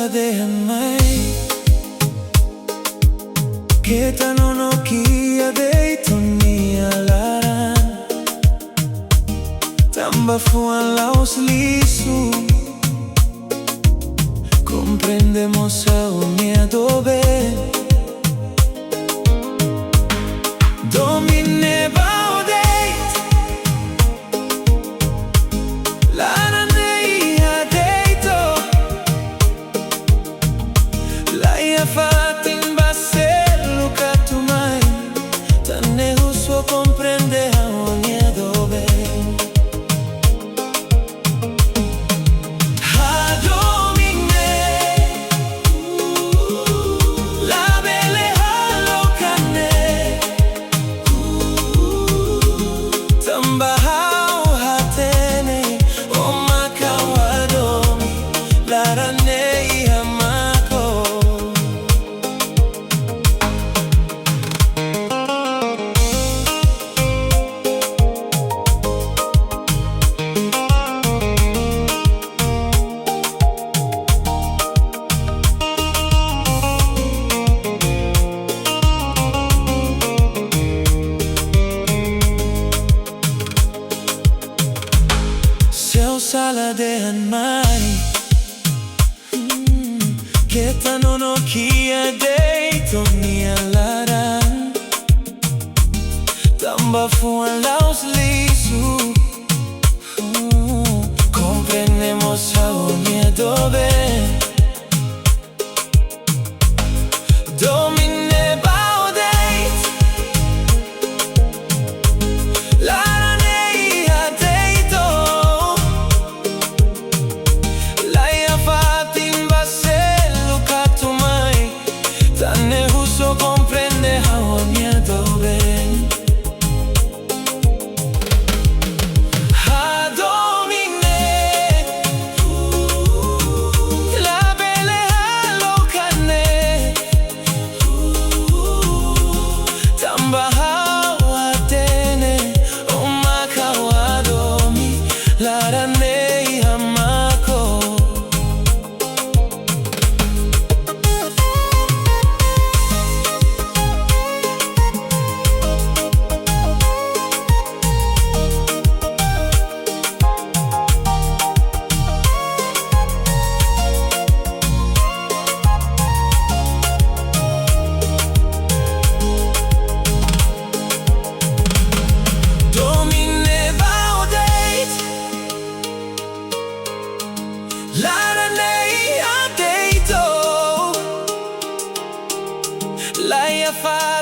mai Kita no kia deito ni alaran Tamba fuan laos lisu Comprendemos a un miedo be Domin Ne Badeit Fatin baselu katumai Tane huso comprende a miedo be Ha domine La bele halo kane Tamba hao hatene O makawadomi Larane Sala de mai Kita no kia deito ni alaran Tamba fuan laos lisu Comprendemos a un miedo be Domin Ne Badeit comprende a un miedo be Ha domine La bele halo kane Tamba hao atene O makawadomi Larane hamako Fire